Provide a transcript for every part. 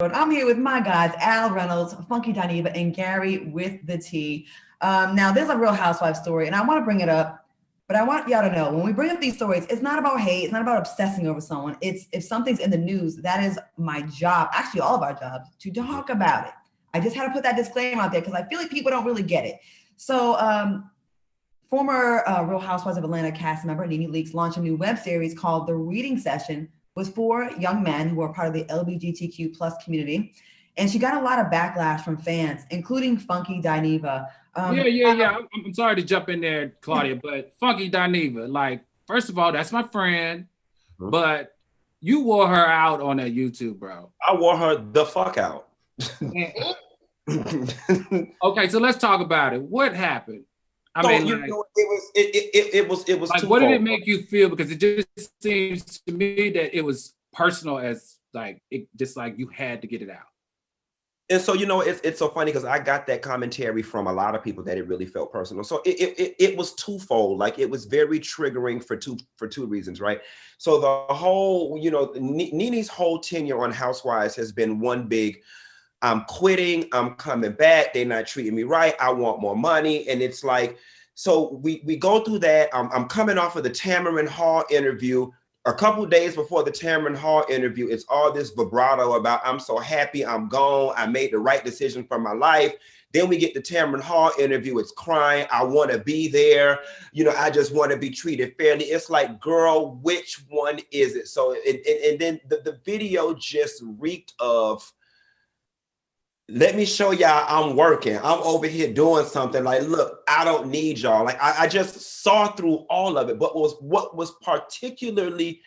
I'm here with my guys, Al Reynolds, Funky Dineva, and Gary with the Tea. Now, there's a Real Housewives story, and I want to bring it up, but I want y'all to know when we bring up these stories, it's not about hate, it's not about obsessing over someone. It's if something's in the news, that is my job, actually all of our jobs, to talk about it. I just had to put that disclaimer out there because I feel like people don't really get it. So, former Real Housewives of Atlanta cast member Nene Leakes launched a new web series called The Reading Session with 4 young men who are part of the LGBTQ plus community. And she got a lot of backlash from fans, including Funky Dineva. Yeah. I'm sorry to jump in there, Claudia, but Funky Dineva, like, first of all, that's my friend, but you wore her out on that YouTube, bro. I wore her the fuck out. Okay, so let's talk about it. What happened? It was like, what did it make you feel? Because it just seems to me that it was personal, as like it just like you had to get it out. And so, it's so funny because I got that commentary from a lot of people that it really felt personal. So it was twofold. Like, it was very triggering for two reasons, right? So the whole, Nene's whole tenure on Housewives has been one big, I'm quitting, I'm coming back, they're not treating me right, I want more money. And it's like, so we go through that. I'm coming off of the Tamron Hall interview. A couple of days before the Tamron Hall interview, it's all this vibrato about I'm so happy, I'm gone, I made the right decision for my life. Then we get the Tamron Hall interview, it's crying, I want to be there, I just want to be treated fairly. It's like, girl, which one is it? So, and then the video just reeked of, let me show y'all I'm working. I'm over here doing something. Like, look, I don't need y'all. Like, I just saw through all of it. But what was particularly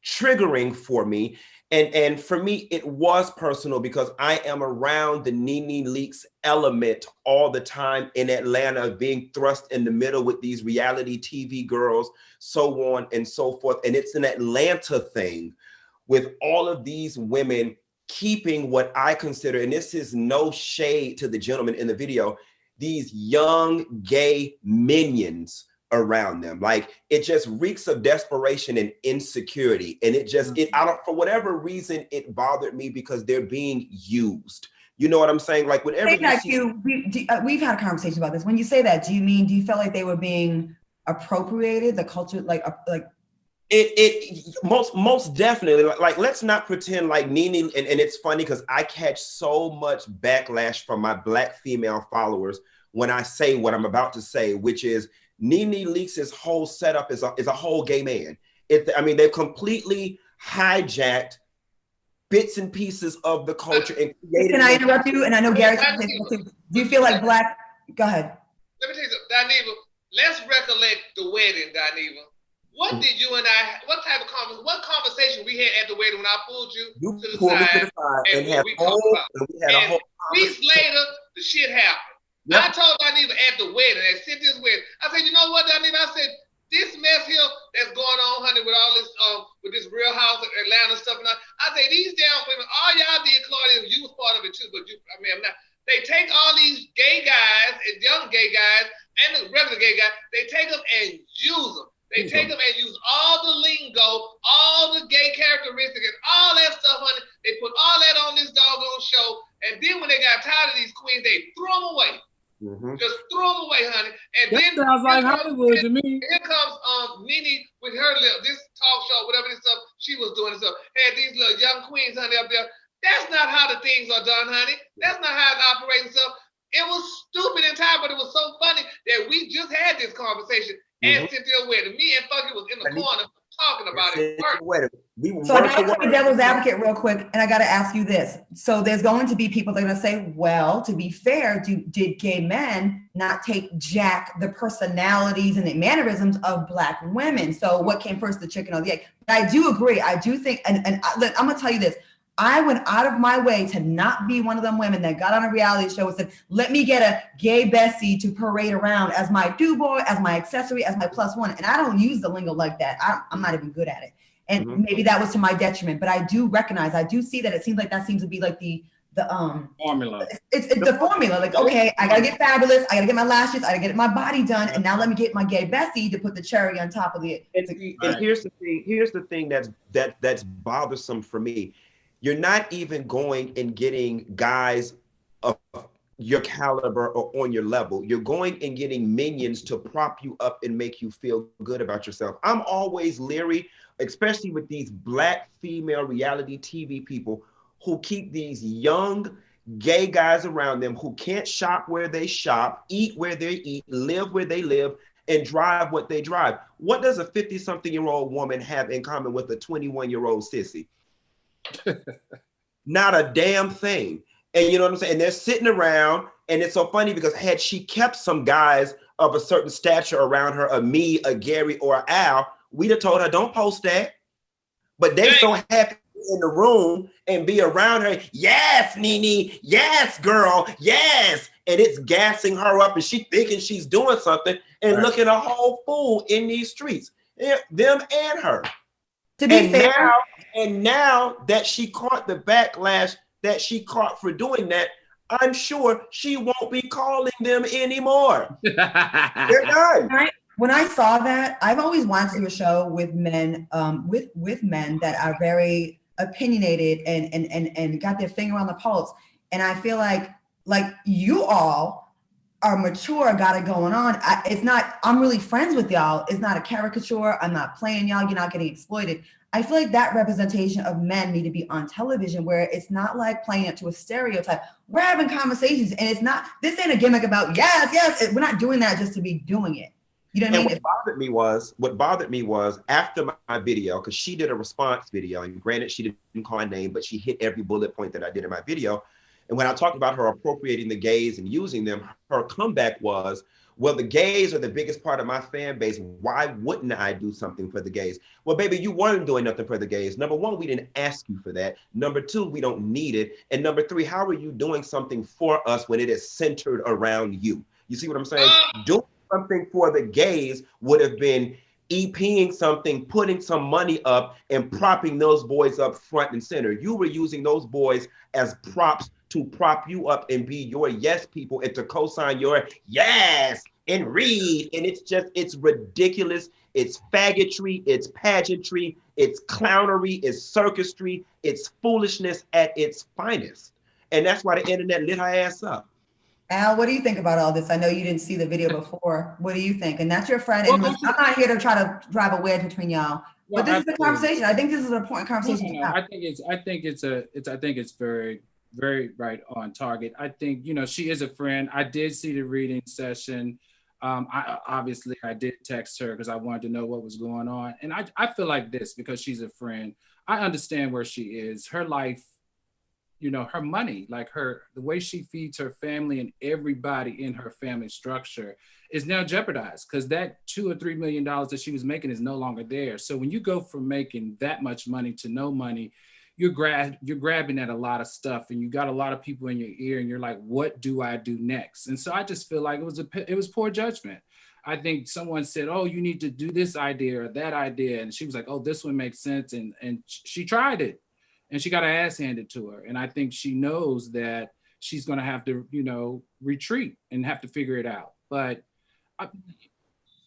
triggering for me, and for me, it was personal because I am around the Nene Leakes element all the time in Atlanta, being thrust in the middle with these reality TV girls, so on and so forth. And it's an Atlanta thing with all of these women keeping what I consider, and this is no shade to the gentleman in the video, these young gay minions around them. Like, it just reeks of desperation and insecurity. And for whatever reason, it bothered me because they're being used. You know what I'm saying? Like, whenever we've had a conversation about this. When you say that, do you feel like they were being appropriated, the culture, like It most definitely, like, let's not pretend like Nene, and it's funny because I catch so much backlash from my Black female followers when I say what I'm about to say, which is Nene Leakes' whole setup is a whole gay man. They've completely hijacked bits and pieces of the culture and created. Can I interrupt you? And I know Gary. Do you feel like Black? Go ahead. Let me tell you something, Dineva. Let's recollect the wedding, Dineva. What did you and I, what conversation we had at the wedding when I pulled you to the side and we talked about it? And weeks later, the shit happened. Yep. I told Dineva at the wedding, at Cynthia's wedding, I said, you know what, Dineva? I said, this mess here that's going on, honey, with all this, with this Real House of Atlanta stuff, and I say, these damn women, all y'all did, Claudia, you was part of it too, but I'm not. They take all these gay guys and young gay guys and the regular gay guys, they take them and use them. They take them and use all the lingo, all the gay characteristics, and all that stuff, honey. They put all that on this doggone show. And then when they got tired of these queens, they threw them away. Just threw them away, honey. And that then sounds like Hollywood to me. Here comes Nene with her this talk show, whatever this stuff she was doing. So had these little young queens, honey, up there. That's not how the things are done, honey. That's not how it operates and stuff. It was stupid and tired, but it was so funny that we just had this conversation. And Cynthia wedding. Me and Funky was in the corner talking about it. So I got to play devil's advocate real quick, and I got to ask you this. So there's going to be people that are going to say, well, to be fair, did gay men not take Jack the personalities and the mannerisms of Black women? So what came first, the chicken or the egg? But I do agree. I do think, and look, I'm going to tell you this. I went out of my way to not be one of them women that got on a reality show and said, let me get a gay bestie to parade around as my do-boy, as my accessory, as my plus one. And I don't use the lingo like that. I'm not even good at it. And maybe that was to my detriment, but I do recognize, I do see that it seems like that seems to be like the formula. It's the formula. Like, okay, I gotta get fabulous. I gotta get my lashes. I gotta get my body done. And now let me get my gay bestie to put the cherry on top of it. And here's the thing. Here's the thing that's bothersome for me. you're not even going and getting guys of your caliber or on your level. You're going and getting minions to prop you up and make you feel good about yourself. I'm always leery, especially with these Black female reality TV people who keep these young gay guys around them who can't shop where they shop, eat where they eat, live where they live, and drive what they drive. What does a 50-something-year-old woman have in common with a 21-year-old sissy? Not a damn thing. And you know what I'm saying? And they're sitting around, and it's so funny because had she kept some guys of a certain stature around her, a me, a Gary, or a Al, we'd have told her, don't post that. But they so happy in the room and be around her. Yes, Nene. Yes, girl. Yes. And it's gassing her up, and she thinking she's doing something, and right. Looking a whole fool in these streets. Them and her. To be fair. Now that she caught the backlash that she caught for doing that, I'm sure she won't be calling them anymore. They're done. When I saw that, I've always wanted to do a show with men, with men that are very opinionated and got their finger on the pulse. And I feel like you all are mature, got it going on. I'm really friends with y'all. It's not a caricature. I'm not playing y'all. You're not getting exploited. I feel like that representation of men need to be on television, where it's not like playing it to a stereotype. We're having conversations, and it's not, this ain't a gimmick about yes. We're not doing that just to be doing it. You know what I mean? What bothered me was after my video, because she did a response video, and granted she didn't call my name, but she hit every bullet point that I did in my video. And when I talked about her appropriating the gays and using them, her comeback was, well, the gays are the biggest part of my fan base. Why wouldn't I do something for the gays? Well, baby, you weren't doing nothing for the gays. Number one, we didn't ask you for that. Number two, we don't need it. And number three, how are you doing something for us when it is centered around you? You see what I'm saying? Doing something for the gays would have been EPing something, putting some money up, and propping those boys up front and center. You were using those boys as props to prop you up and be your yes people and to co-sign your yes and read. And it's ridiculous. It's faggotry, it's pageantry, it's clownery, it's circusry, it's foolishness at its finest. And that's why the internet lit her ass up. Al, what do you think about all this? I know you didn't see the video before. What do you think? And that's your friend. And I'm not here to try to drive a wedge between y'all. But this is the conversation. I think this is an important conversation. No, I think it's very, very right on target. I think, she is a friend. I did see the reading session. I did text her because I wanted to know what was going on. And I feel like this, because she's a friend, I understand where she is. Her life, her money, the way she feeds her family and everybody in her family structure is now jeopardized, because that $2 or $3 million that she was making is no longer there. So when you go from making that much money to no money, you're grabbing at a lot of stuff, and you got a lot of people in your ear, and you're like, what do I do next? And so I just feel like it was poor judgment. I think someone said, oh, you need to do this idea or that idea. And she was like, oh, this one makes sense. And she tried it, and she got her ass handed to her. And I think she knows that she's going to have to, retreat and have to figure it out. But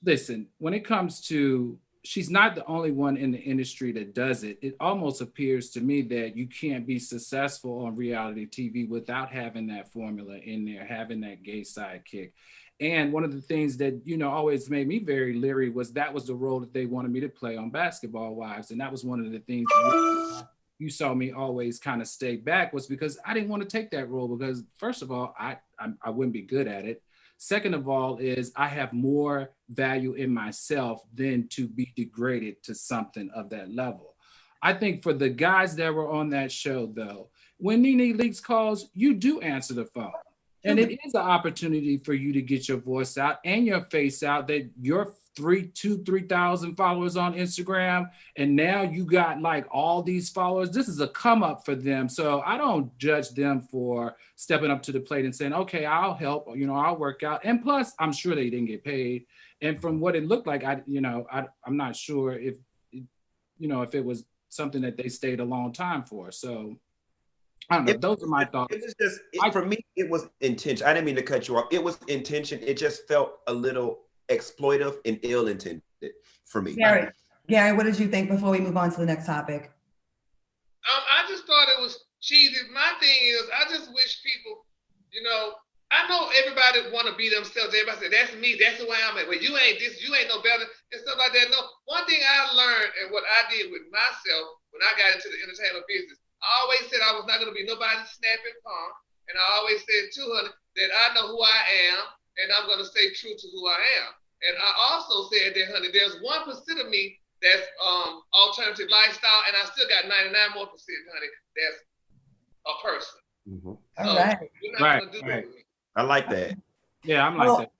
listen, when it comes to, she's not the only one in the industry that does it. It almost appears to me that you can't be successful on reality TV without having that formula in there, having that gay sidekick. And one of the things that, always made me very leery was that was the role that they wanted me to play on Basketball Wives. And that was one of the things you saw me always kind of stay back, was because I didn't want to take that role, because first of all, I wouldn't be good at it. Second of all is I have more value in myself than to be degraded to something of that level. I think for the guys that were on that show, though, when Nene Leakes calls, you do answer the phone. And it is an opportunity for you to get your voice out and your face out, that you're 3,000 followers on Instagram, and now you got all these followers. This is a come up for them. So I don't judge them for stepping up to the plate and saying, okay, I'll help, I'll work out. And plus, I'm sure they didn't get paid. And from what it looked like, I'm not sure if it was something that they stayed a long time for. So I don't know. Those are my thoughts. It was just, for me, it was intention. I didn't mean to cut you off. It was intention. It just felt a little exploitive and ill-intended for me. Gary, what did you think before we move on to the next topic? I just thought thought it was cheesy. My thing is, I just wish people, I know everybody want to be themselves. Everybody say, that's me, that's the way I'm at. But you ain't this, you ain't no better, and stuff like that. No, one thing I learned and what I did with myself when I got into the entertainment business, I always said I was not going to be nobody's snapping punk. And I always said, too, honey, that I know who I am, and I'm going to stay true to who I am. And I also said that, honey, there's 1% of me that's alternative lifestyle, and I still got 99 more percent, honey, that's a person. Mm-hmm. All right. You're not gonna do that with me. I like that. Yeah, I'm like that.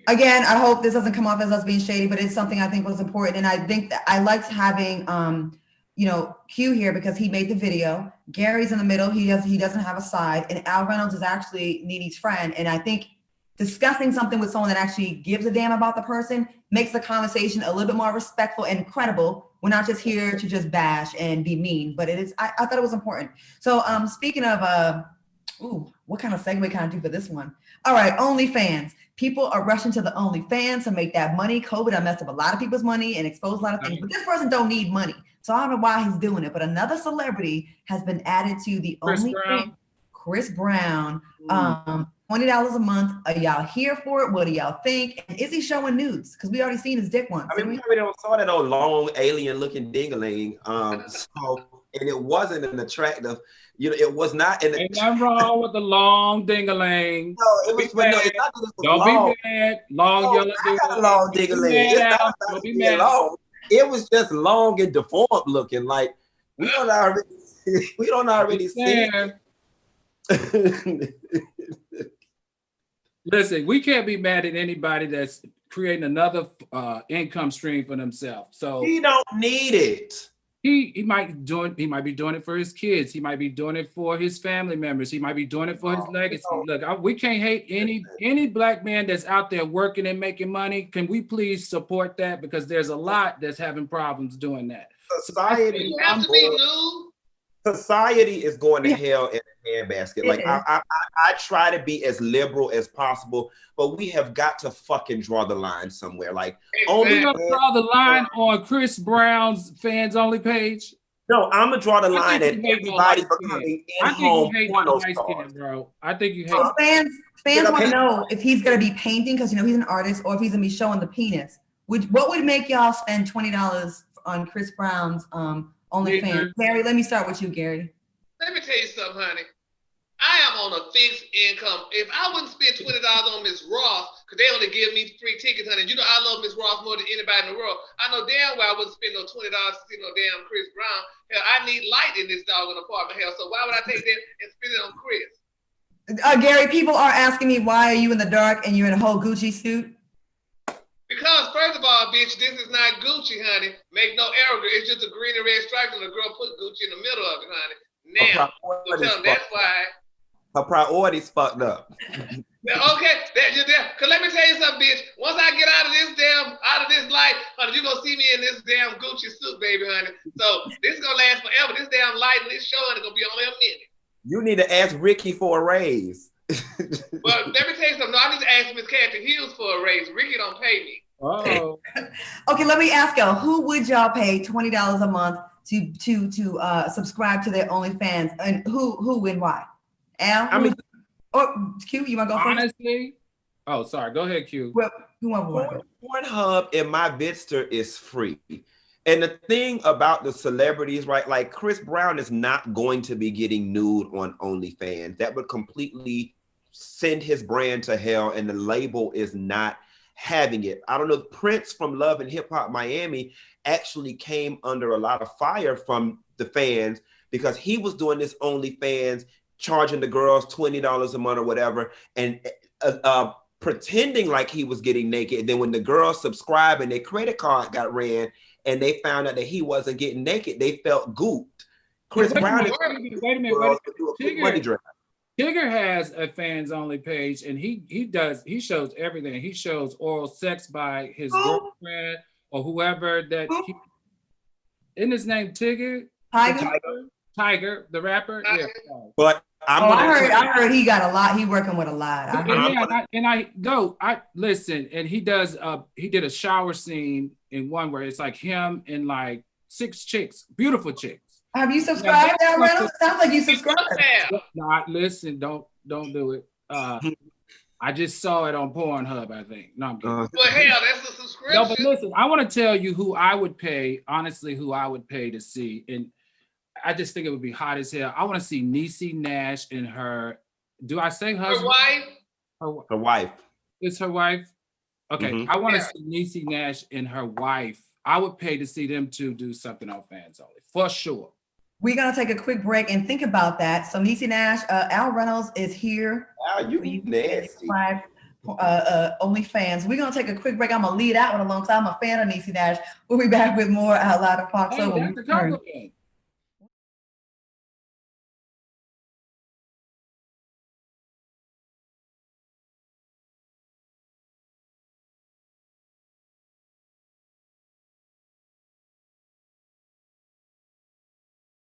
Again, I hope this doesn't come off as us being shady, but it's something I think was important. And I think that I liked having, Q here because he made the video. Gary's in the middle. He doesn't have a side. And Al Reynolds is actually Nene's friend. And I think discussing something with someone that actually gives a damn about the person makes the conversation a little bit more respectful and credible. We're not just here to just bash and be mean, but it is, I thought it was important. So speaking of, what kind of segue can I do for this one? All right, OnlyFans. People are rushing to the OnlyFans to make that money. COVID has messed up a lot of people's money and exposed a lot of things, but this person don't need money. So I don't know why he's doing it, but another celebrity has been added to the OnlyFans. Chris Brown. $20 a month. Are y'all here for it? What do y'all think? And is he showing nudes? Because we already seen his dick once. I mean, we already saw that old long alien-looking dingaling. And it wasn't an attractive. It was not. Ain't nothing wrong with the long dingaling. No, it was. No, it's not that it was don't long. Be mad. Long yellow dingaling. Long dingaling. It's not don't be mad. Long. It was just long and deformed looking. Like we don't already see. Listen, we can't be mad at anybody that's creating another income stream for themselves. So he don't need it. He might be doing it for his kids. He might be doing it for his family members. He might be doing it for his legacy. Look, we can't hate any black man that's out there working and making money. Can we please support that? Because there's a lot that's having problems doing that. Society, have to be new. Society is going to hell in a handbasket. Like I try to be as liberal as possible, but we have got to fucking draw the line somewhere. Like only gonna draw the line on Chris Brown's fans only page. No, I'm gonna draw the line at everybody becoming in-home porno stars. Bro. I think you hate. So fans want to know if he's gonna be painting because he's an artist, or if he's gonna be showing the penis. What would make y'all spend $20 on Chris Brown's OnlyFans? Gary, let me start with you, Gary. Let me tell you something, honey. I am on a fixed income. If I wouldn't spend $20 on Miss Ross, because they only give me free tickets, honey. I love Miss Ross more than anybody in the world. I know damn well I wouldn't spend no $20 to see no damn Chris Brown. Hell, I need light in this doggone apartment. Hell, so why would I take that and spend it on Chris? Gary, people are asking me, why are you in the dark and you're in a whole Gucci suit? Because first of all, bitch, this is not Gucci, honey. Make no error. It's just a green and red stripe, and the girl put Gucci in the middle of it, honey. Now, so tell them that's why. Her priorities fucked up. Okay, cause let me tell you something, bitch. Once I get out of this life, honey, you gonna see me in this damn Gucci suit, baby, honey. So this is gonna last forever. This damn light and this show is gonna be only a minute. You need to ask Ricky for a raise. Well, let me tell you something. No, I need to ask Miss Kathy Hughes for a raise. Ricky don't pay me. Oh. Okay, let me ask y'all, who would y'all pay $20 a month to subscribe to their OnlyFans, and who and why? Al? Q, you want to go first? Honestly, oh, sorry. Go ahead, Q. Well, who wants Pornhub in my Vidster is free. And the thing about the celebrities, right? Like Chris Brown is not going to be getting nude on OnlyFans. That would completely send his brand to hell, and the label is not having it. I don't know. Prince from Love and Hip Hop Miami actually came under a lot of fire from the fans because he was doing this OnlyFans, charging the girls $20 a month or whatever, and pretending like he was getting naked. And then when the girls subscribed and their credit card got ran and they found out that he wasn't getting naked, they felt gooped. Chris Brown is wait a minute. Tigger has a fans only page, and he shows everything. He shows oral sex by his girlfriend or whoever that isn't his name Tigger? Tiger, the rapper. Yeah. But I heard he got a lot. He working with a lot. I listen, and he did a shower scene in one where it's like him and like 6 chicks, beautiful chicks. Have you subscribed now, Reynolds? Sounds like you subscribed. No, listen, don't do it. I just saw it on Pornhub, I think. No, I'm kidding. Well, hell, that's a subscription. No, but listen, I want to tell you who I would pay, honestly, who I would pay to see. And I just think it would be hot as hell. I want to see Niecy Nash and her, do I say husband? Her wife? Her wife. It's her wife? Okay, I want to see Niecy Nash and her wife. I would pay to see them two do something on Fans Only, for sure. We're going to take a quick break and think about that. So Niecy Nash, Al Reynolds is here. Wow, you nasty. OnlyFans. We're going to take a quick break. I'm going to lead out one along because I'm a fan of Niecy Nash. We'll be back with more Out Loud of Fox. Hey, that's the compliment.